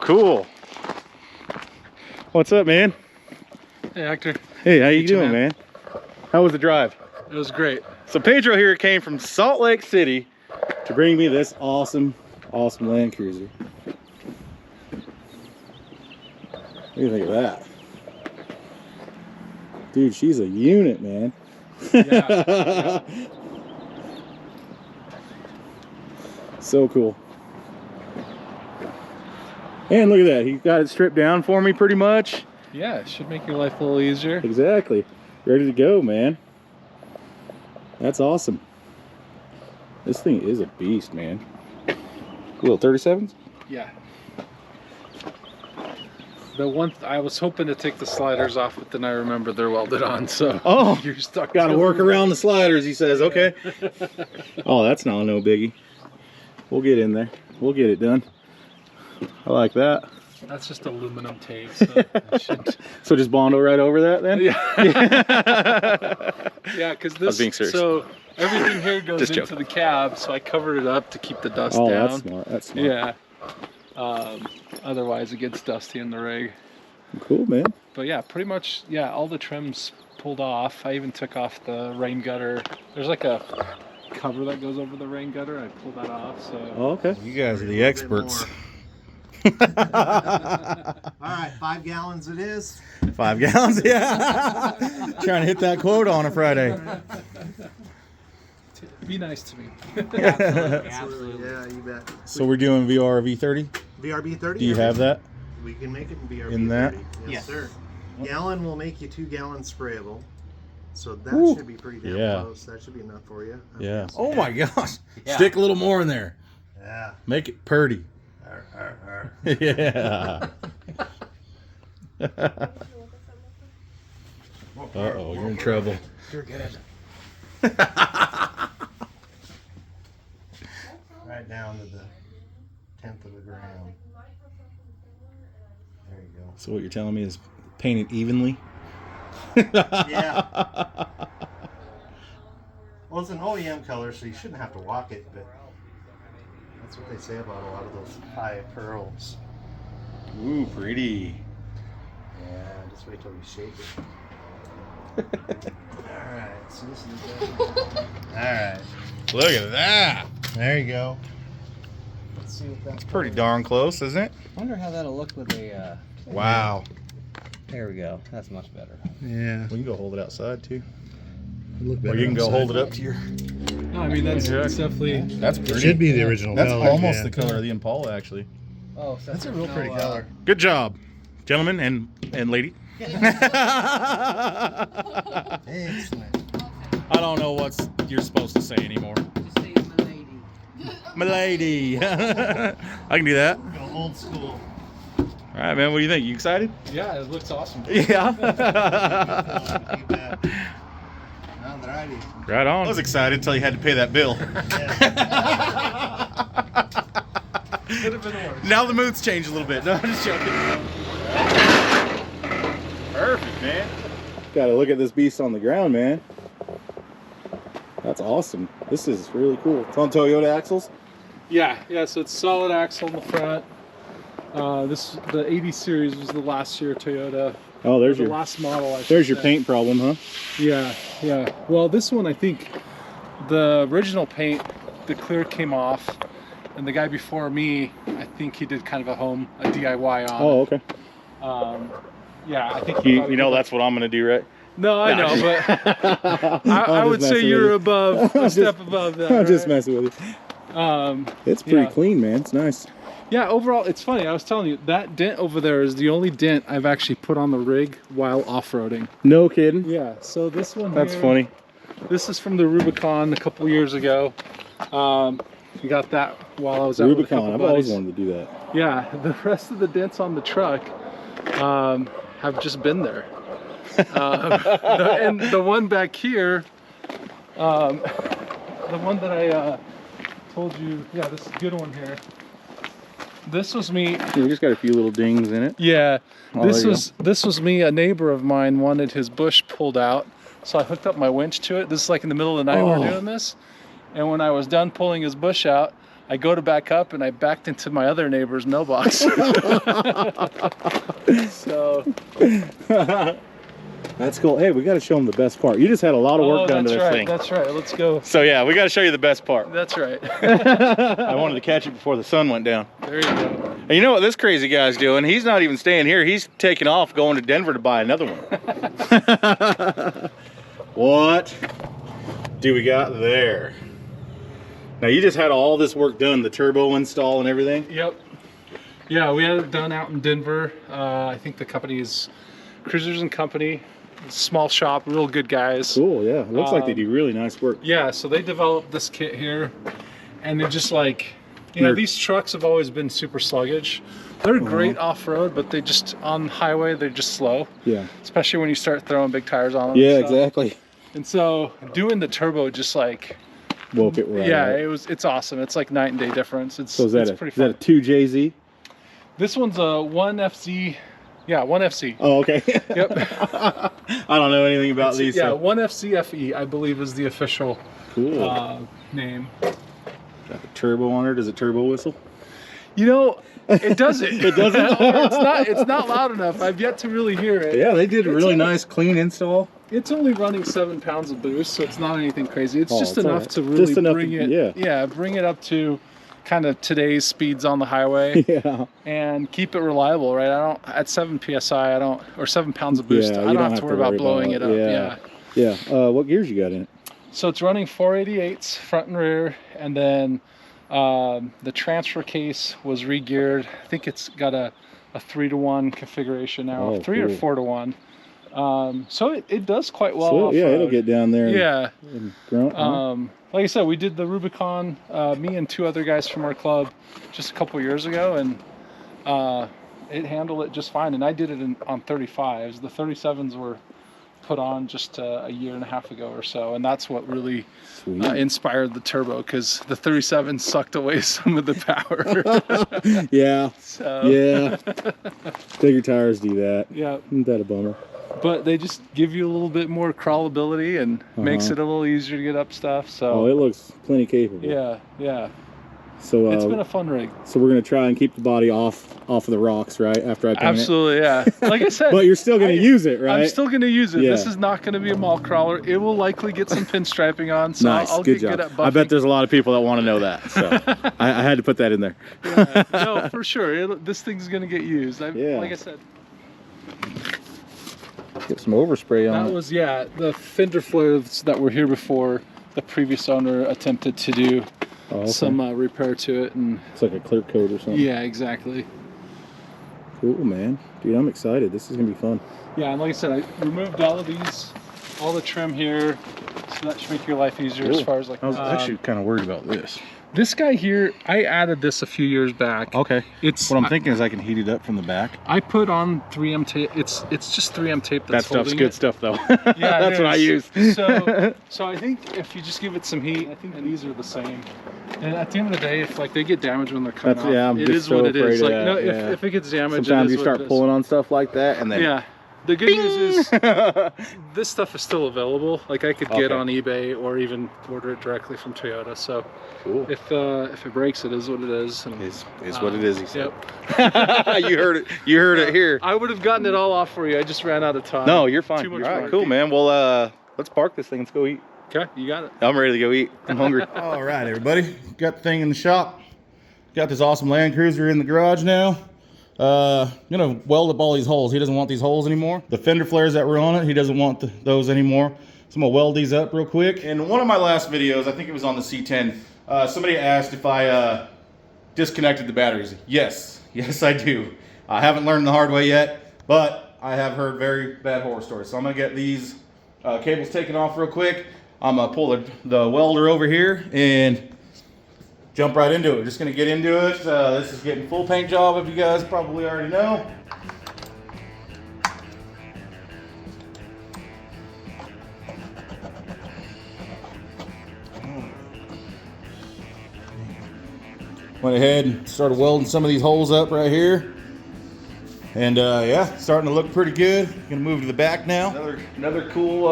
cool. What's up, man? Hey, Hector. Hey, how you doing, man? How was the drive? It was great. So Pedro here came from Salt Lake City to bring me this awesome Land Cruiser. What do you think of that? Dude, she's a unit, man. Yeah. So cool. And look at that, he got it stripped down for me pretty much. Yeah, it should make your life a little easier. Exactly. Ready to go, man. That's awesome. This thing is a beast, man. Little 37s? Yeah. The one I was hoping to take the sliders off, but then I remember they're welded on, so you're stuck. Gotta work around the sliders, he says. Okay. Oh, that's not no biggie. We'll get in there. We'll get it done. I like that. That's just aluminum tape, so it should... So just Bondo right over that then? Yeah. Yeah, because this. Being serious. So everything here goes into the cab, so I covered it up to keep the dust down. Oh, that's smart. That's smart. Yeah. Otherwise, it gets dusty in the rig. Cool, man. But yeah, pretty much, yeah, all the trims pulled off. I even took off the rain gutter. There's like a cover that goes over the rain gutter. I pulled that off. So. Oh, okay. You guys are the experts. All right, 5 gallons it is. 5 gallons, yeah. Trying to hit that quote on a Friday. Be nice to me. Absolutely. Yeah, you bet. So we're doing VRV 30? VRB 30? Do you have that? We can make it in VRB in that? 30. Yes, sir. Gallon will make you 2 gallons sprayable. So that should be pretty damn close. That should be enough for you. Yeah. Oh my gosh. Yeah. Stick a little more in there. Yeah. Make it purty. Yeah. Uh-oh, you're in trouble. You're good. Right down to the 10th of a gram. There you go. So what you're telling me is paint it evenly? Yeah. Well, it's an OEM color, so you shouldn't have to walk it, but that's what they say about a lot of those high pearls. Ooh, pretty. Yeah, just wait till you shake it. Alright, so this is Alright. Look at that. There you go. Let's see what that's Pretty darn close, isn't it? I wonder how that'll look with a... Wow. There we go. That's much better. Yeah. We can go hold it outside too. Look Or you can go hold it up to your... No, I mean, that's definitely... That's pretty. It should be the original That's color. almost the color of the Impala, actually. Oh, so That's a real pretty color. Good job, gentlemen and lady. Excellent. I don't know what you're supposed to say anymore. Just say my lady. My lady. I can do that. Go old school. All right, man. What do you think? You excited? Yeah, it looks awesome. Yeah. Keep that. Alrighty. Right on. I was excited until you had to pay that bill. Could have been worse. Now the mood's changed a little bit. No, I'm just joking. Perfect, man. Gotta look at this beast on the ground, man. That's awesome. This is really cool. It's on Toyota axles? Yeah, so it's solid axle in the front. The 80 series was the last year Toyota. Oh, there's the your last model. There's your paint problem, huh? Yeah. Well, this one, I think the original paint, the clear came off, and the guy before me, I think he did kind of a DIY on. Oh, okay. Yeah, I think You know that's what I'm gonna do, right? No, I know, but I would say you're above a step above that. I'm just messing with you. It's pretty clean, man. It's nice. Yeah, overall, it's funny. I was telling you, that dent over there is the only dent I've actually put on the rig while off-roading. No kidding. Yeah, so this one That's here, funny. This is from the Rubicon a couple years ago. We got that while I was out with a couple Rubicon, I've buddies. always wanted to do that. Yeah, the rest of the dents on the truck have just been there. And the one back here, the one that I told you, yeah, this is a good one here. This was me. We just got a few little dings in it. Yeah, Oh, this was me. A neighbor of mine wanted his bush pulled out, so I hooked up my winch to it. This is like in the middle of the night we're doing this, and when I was done pulling his bush out, I go to back up and I backed into my other neighbor's mailbox. So that's cool. Hey, we got to show them the best part. You just had a lot of work done to this thing. That's right. Let's go. So yeah, we got to show you the best part. That's right. I wanted to catch it before the sun went down. There you go. And you know what this crazy guy's doing? He's not even staying here. He's taking off, going to Denver to buy another one. What do we got there? Now you just had all this work done, the turbo install and everything? Yep. Yeah, we had it done out in Denver. I think the company is Cruisers and Company. Small shop, real good guys. Cool, yeah. It looks like they do really nice work. Yeah, so they developed this kit here, and they're just like, you know, these trucks have always been super sluggish. They're great off-road, but they just, on highway, they're just slow. Yeah. Especially when you start throwing big tires on them. Yeah, exactly. And so doing the turbo just like woke it right. Yeah, out. it's awesome. It's like night and day difference. So is that a 2JZ? This one's a 1FZ. Yeah, 1FC. Oh, okay. Yep. I don't know anything about these. Yeah, so. 1FCFE, I believe, is the official name. Got the turbo on her. Does it turbo whistle? You know, it doesn't. It doesn't? It's not loud enough. I've yet to really hear it. Yeah, they did a really nice clean install. It's only running 7 pounds of boost, so it's not anything crazy. It's just it's enough to really bring it. Bring it up to kind of today's speeds on the highway. Yeah. And keep it reliable, right? At 7 psi, or 7 pounds of boost, I don't have to worry about blowing it up. Yeah. What gears you got in it? So it's running 488s front and rear, and then the transfer case was re-geared. I think it's got a 3-to-1 configuration now, 3 or 4-to-1. So it does quite well. So, yeah, it'll get down there. Yeah. And grunt, like I said, we did the Rubicon, me and 2 other guys from our club, just a couple years ago, and it handled it just fine. And I did it on 35s. The 37s were put on just a year and a half ago or so, and that's what really inspired the turbo, because the 37 sucked away some of the power. Yeah. So. Yeah. Bigger tires do that. Yeah. Isn't that a bummer? But they just give you a little bit more crawlability and makes it a little easier to get up stuff. So it looks plenty capable. Yeah. So it's been a fun rig. So we're gonna try and keep the body off of the rocks, right? After I paint Absolutely, yeah. Like I said, but you're still gonna use it, right? I'm still gonna use it. Yeah. This is not gonna be a mall crawler. It will likely get some pinstriping on. So nice, I'll good get job. good at buffing. I bet there's a lot of people that want to know that. So I had to put that in there. Yeah, no, for sure. This thing's gonna get used. Like I said. Get some overspray on it. That was, the fender flares that were here before. The previous owner attempted to do some repair to it, and it's like a clear coat or something. Yeah, exactly. Cool, man. Dude, I'm excited. This is gonna be fun. Yeah, and like I said, I removed all of these, all the trim here, so that should make your life easier as far as like. I was actually kind of worried about this. This guy here, I added this a few years back. Okay. What I'm thinking is I can heat it up from the back. I put on 3M tape. It's just 3M tape that's that stuff's good stuff though. Yeah, that's what I use. So I think if you just give it some heat, I think these are the same. And at the end of the day, if like they get damaged when they're coming off, it is what it is. Like if it gets damaged, sometimes you start pulling on stuff like that, and then the good news is this stuff is still available. Like I could get on eBay or even order it directly from Toyota. So if it breaks, it is what it is. And, is what it is. He said. Yep. You heard it. You heard it here. I would have gotten it all off for you. I just ran out of time. No, you're fine. Too much all right, cool, man. Well, let's park this thing. Let's go eat. Okay, you got it. I'm ready to go eat. I'm hungry. All right, everybody. Got the thing in the shop. Got this awesome Land Cruiser in the garage now. Gonna weld up all these holes. He doesn't want these holes anymore. The fender flares that were on it, he doesn't want those anymore. So I'm gonna weld these up real quick. In one of my last videos, I think it was on the C10, somebody asked if I disconnected the batteries. Yes, I do. I haven't learned the hard way yet, but I have heard very bad horror stories. So I'm gonna get these cables taken off real quick. I'm gonna pull the welder over here and jump right into it. We're just gonna get into it. This is getting full paint job, if you guys probably already know. Went ahead and started welding some of these holes up right here. And yeah, starting to look pretty good. Gonna move to the back now. Another cool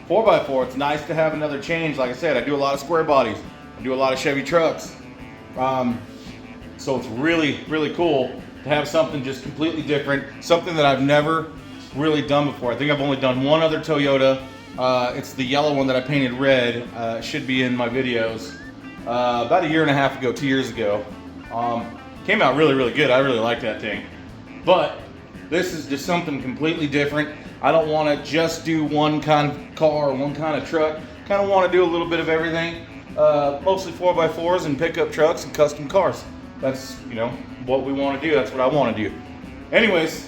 4x4. It's nice to have another change. Like I said, I do a lot of square bodies. I do a lot of Chevy trucks. So it's really, really cool to have something just completely different, something that I've never really done before. I think I've only done one other Toyota. It's the yellow one that I painted red. It should be in my videos. About a year and a half ago, 2 years ago. Came out really, really good. I really like that thing. But this is just something completely different. I don't want to just do one kind of car or one kind of truck. Kind of want to do a little bit of everything. Mostly 4x4s and pickup trucks and custom cars. That's, you know, what we want to do. That's what I want to do. Anyways,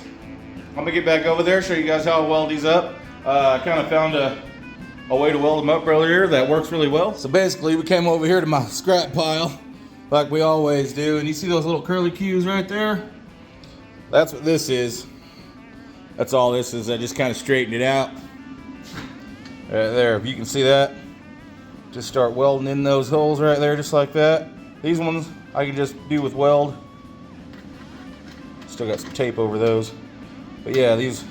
I'm going to get back over there, show you guys how I weld these up. I kind of found a way to weld them up earlier that works really well. So basically, we came over here to my scrap pile, like we always do. And you see those little curly cues right there? That's what this is. That's all this is. I just kind of straightened it out. Right there, if you can see that. Just start welding in those holes right there, just like that. These ones I can just do with weld. Still got some tape over those. But yeah, these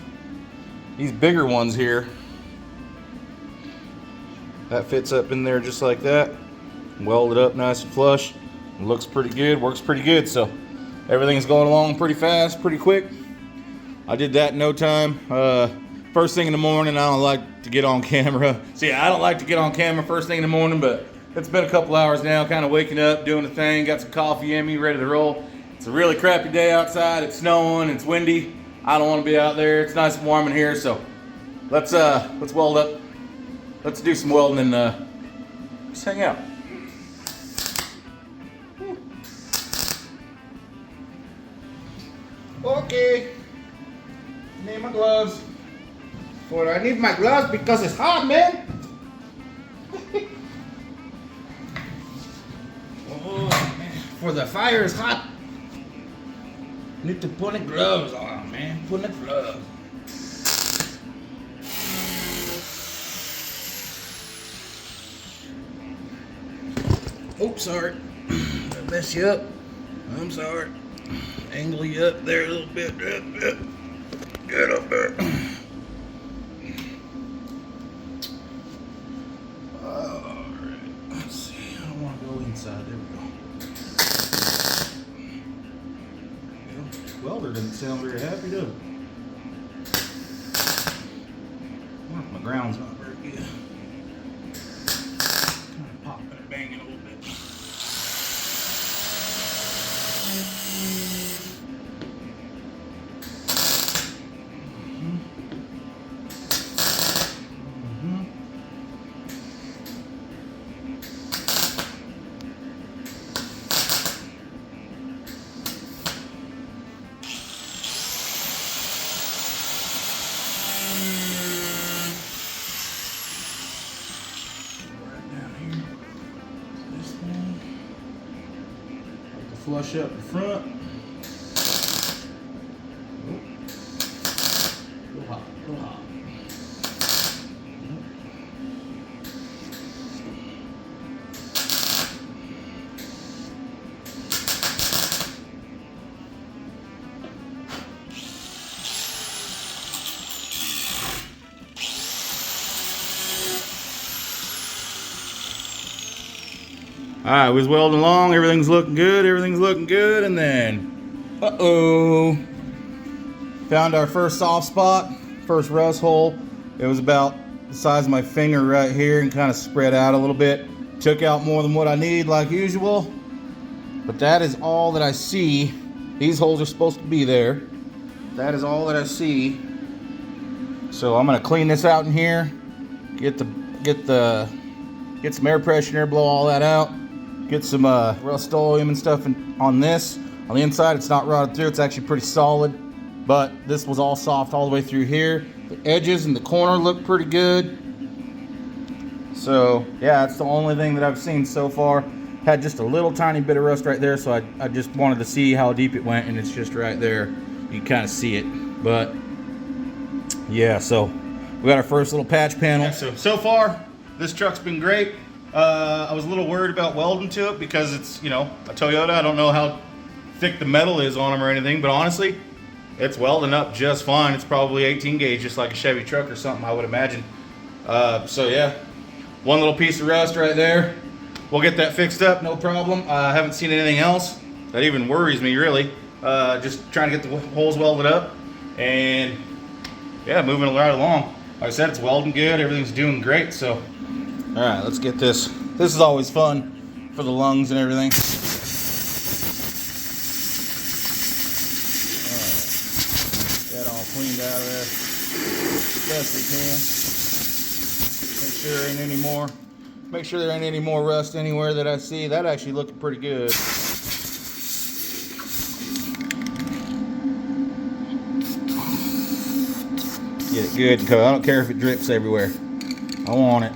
bigger ones here, that fits up in there just like that. Weld it up nice and flush. It looks pretty good, works pretty good. So everything's going along pretty fast, pretty quick. I did that in no time. First thing in the morning, I don't like to get on camera. See, I don't like to get on camera first thing in the morning, but it's been a couple hours now, kind of waking up, doing the thing, got some coffee in me, ready to roll. It's a really crappy day outside. It's snowing, it's windy. I don't want to be out there. It's nice and warm in here, so let's weld up. Let's do some welding and just hang out. Okay. Need my gloves. For I need my gloves because it's hot, man. Oh man, for the fire is hot. Need to put the gloves on, man. Put the gloves. Oops, sorry. I messed you up. I'm sorry. Angle you up there a little bit. Get up there. Alright. Let's see. I don't want to go inside. There we go. Welder doesn't sound very happy, does it? My ground's not very good. Kind of popping and banging a little bit. Flush up the front. A little hot, a little hot. Alright, we was welding along, everything's looking good, and then, found our first soft spot, first rust hole. It was about the size of my finger right here and kind of spread out a little bit. Took out more than what I need like usual, but that is all that I see. These holes are supposed to be there. That is all that I see. So I'm gonna clean this out in here, get some air pressure in there, blow all that out. Get some Rust-Oleum and stuff on this. On the inside, it's not rotted through. It's actually pretty solid. But this was all soft all the way through here. The edges and the corner look pretty good. So, yeah, that's the only thing that I've seen so far. Had just a little tiny bit of rust right there, so I just wanted to see how deep it went, and it's just right there. You can kind of see it. But, yeah, so we got our first little patch panel. Yeah, so far, this truck's been great. I was a little worried about welding to it because it's, you know, a Toyota. I don't know how thick the metal is on them or anything, but honestly, it's welding up just fine. It's probably 18 gauge, just like a Chevy truck or something, I would imagine. So yeah, one little piece of rust right there. we'll get that fixed up, no problem. I haven't seen anything else that even worries me, really. Just trying to get the holes welded up, and yeah, moving right along. Like I said, it's welding good, everything's doing great, so. All right, let's get this. This is always fun for the lungs and everything. All right, get that all cleaned out of there best we can. Make sure there ain't any more. Make sure there ain't any more rust anywhere that I see. That actually looked pretty good. Get it good and covered. I don't care if it drips everywhere. I want it.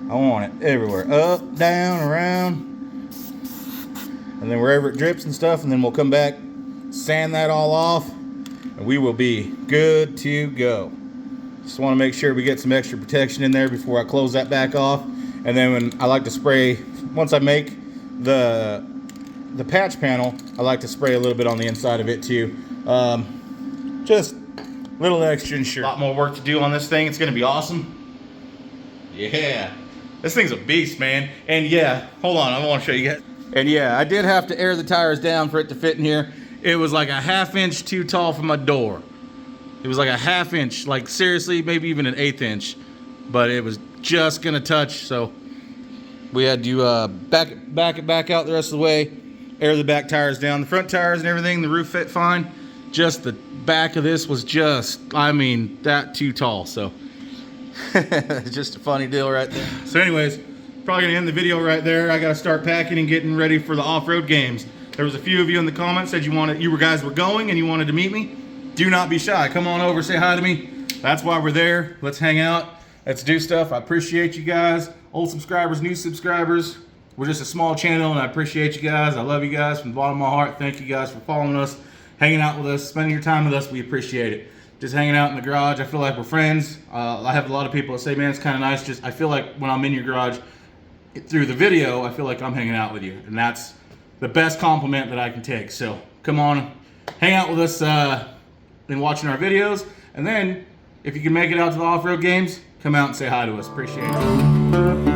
I want it everywhere. Up, down, around. And then wherever it drips and stuff, and then we'll come back, sand that all off, and we will be good to go. Just want to make sure we get some extra protection in there before I close that back off. And then when I like to spray, once I make the patch panel, I like to spray a little bit on the inside of it too. Just a little extra insurance. A lot more work to do on this thing. It's going to be awesome. Yeah. This thing's a beast, man. And yeah, hold on, I want to show you guys. And yeah, I did have to air the tires down for it to fit in here. It was like a 1/2 inch too tall for my door. It was like a 1/2 inch, like seriously, maybe even an 1/8 inch. But it was just gonna touch, so we had to back it back out the rest of the way, air the back tires down. The front tires and everything, the roof fit fine. Just the back of this was just, I mean, that too tall, so. Just a funny deal right there. So anyways, probably gonna end the video right there. I gotta start packing and getting ready for the off-road games. There was a few of you in the comments said you guys were going and you wanted to meet me. Do not be shy. Come on over, say hi to me. That's why we're there. Let's hang out. Let's do stuff. I appreciate you guys. Old subscribers, new subscribers. We're just a small channel and I appreciate you guys. I love you guys from the bottom of my heart. Thank you guys for following us, hanging out with us, spending your time with us. We appreciate it. Just hanging out in the garage. I feel like we're friends. I have a lot of people that say, man, it's kind of nice. I feel like when I'm in your garage through the video, I feel like I'm hanging out with you. And that's the best compliment that I can take. So come on, hang out with us and watching our videos. And then if you can make it out to the off-road games, come out and say hi to us. Appreciate it.